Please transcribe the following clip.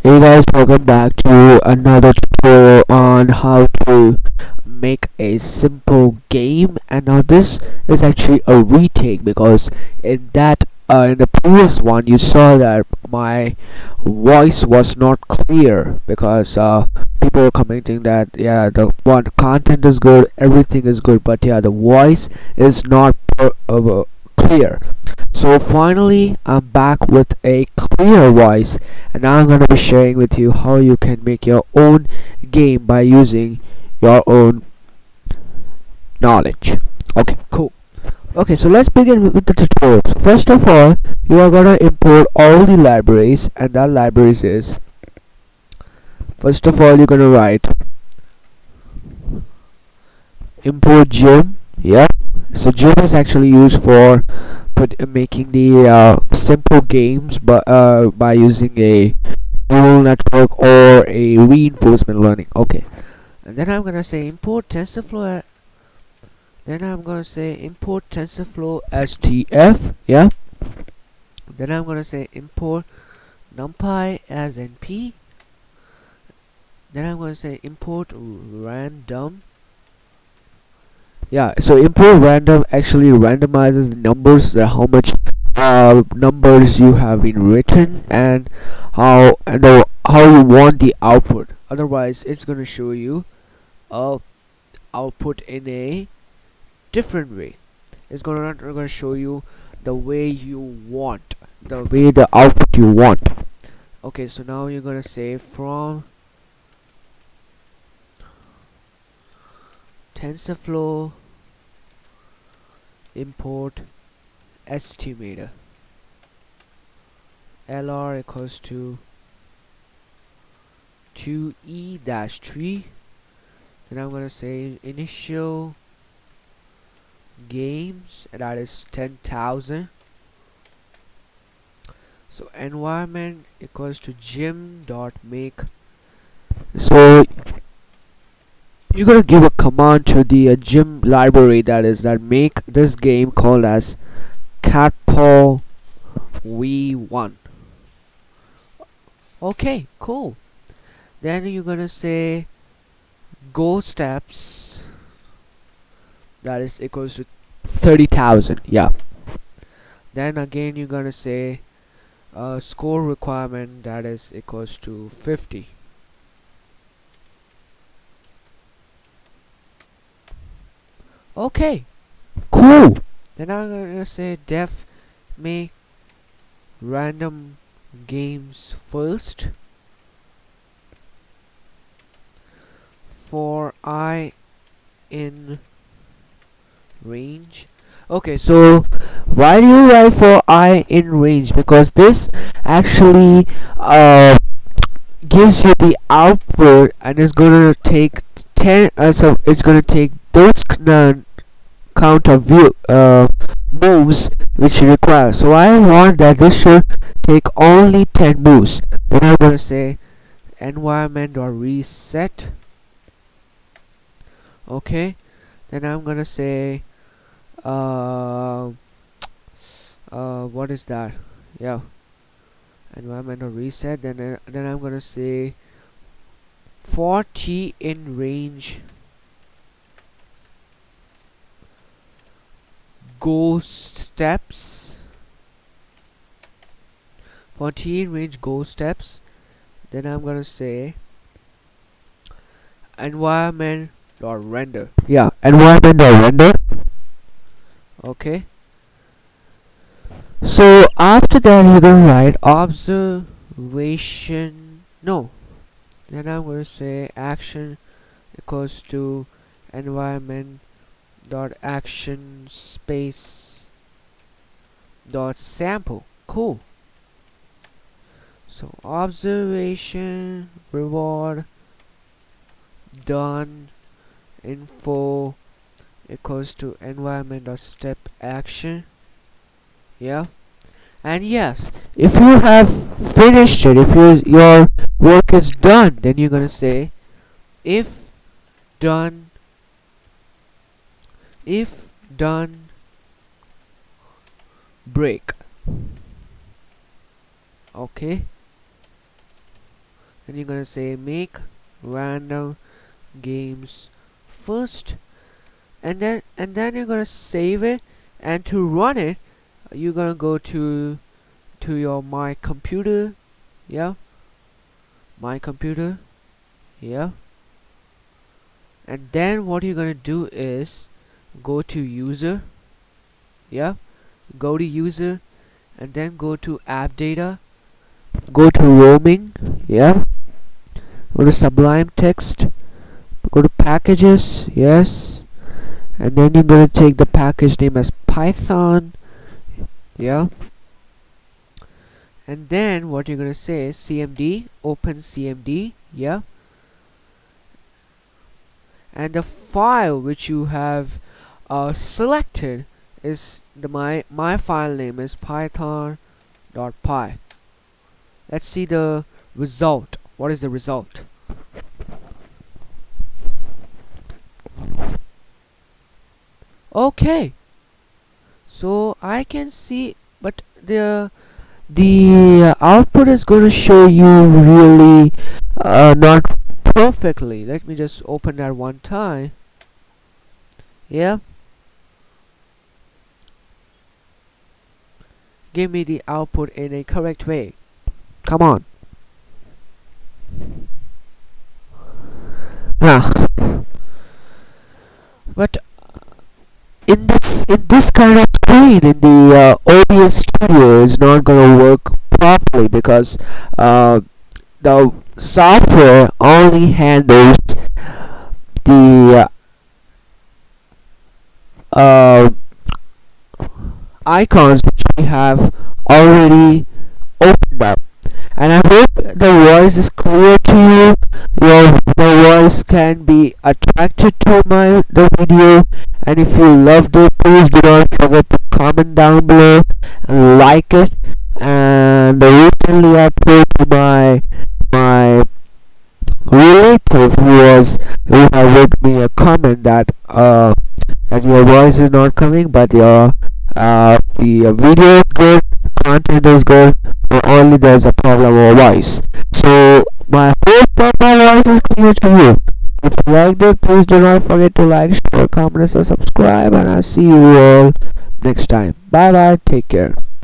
Hey guys, welcome back to another tutorial on how to make a simple game. And now this is actually a retake, because in the previous one you saw that my voice was not clear, because people were commenting that yeah, the one content is good, everything is good, but yeah, the voice is not clear. So finally, I'm back with a clear voice, and now I'm gonna be sharing with you how you can make your own game by using your own knowledge. Okay, cool. Okay, so let's begin with the tutorial. So first of all, you are gonna import all the libraries, and that libraries is, first of all, you're gonna write import gem. Yeah, so gem is actually used for making the simple games, but by using a neural network or a reinforcement learning. Okay, and then I'm gonna say import TensorFlow. Then I'm gonna say import TensorFlow STF. Yeah. Then I'm gonna say import NumPy as NP. Then I'm gonna say import random. Yeah, so import random actually randomizes the numbers, that how much numbers you have been written, and how you want the output. Otherwise, it's gonna show you a output in a different way. It's gonna show you the way you want, the output you want. Okay, so now you're gonna say from TensorFlow import estimator lr equals to 2e-3. Then I'm gonna say initial games, and that is 10,000. So environment equals to gym.make. So you're gonna give a command to the gym library, that make this game called as cartpole v1. Okay, cool. Then you're gonna say go steps, that is equals to 30,000. Yeah. Then again you're gonna say score requirement, that is equals to 50. Okay, cool. Then I'm gonna say def make random games first for I in range. Okay, so why do you write for I in range? Because this actually gives you the output, and it's gonna take 10. So it's gonna take those count of view moves which you require. So I want that this should take only 10 moves. Then I'm gonna say environment or reset. Okay, then I'm gonna say what is that? Yeah, environment or reset. Then I'm gonna say for t in range go steps. For t in range go steps. Then I'm gonna say environment or render. Yeah, environment or render. Okay, so after that you're gonna write observation. No, then I'm gonna say action equals to environment dot action space dot sample. Cool. So observation reward done info equals to environment dot step action. Yeah. And yes, if you have finished it, if your work is done, then you're gonna say if done break. Okay, and you're gonna say make random games first, and then you're gonna save it. And to run it, you're gonna go to your my computer. Yeah, my computer. Yeah, and then what you're gonna do is go to user. Yeah, go to user, and then go to app data, go to roaming. Yeah, go to sublime text, go to packages. Yes, and then you're gonna take the package name as Python. Yeah, and then what you're gonna say is cmd, open cmd. Yeah, and the file which you have selected is my file name is python.py. Let's see the result. What is the result? Okay, so I can see, but the output is going to show you really not perfectly. Let me just open that one time. Yeah, give me the output in a correct way. Come on. Ah, but in this kind of screen in the OBS studio is not gonna work properly because the software only handles the uh, icons which we have already opened up. And I hope the voice is clear to you. The voice can be attracted to the video, and if you loved it, please do not forget to comment down below and like it. And recently I told to my relative who had wrote me a comment that that your voice is not coming, but your the video is good, content is good, but only there's a problem of voice. So my hope that my voice is clear to you. If you liked it, please do not forget to like, share, comment, and subscribe, and I'll see you all next time. Bye bye, take care.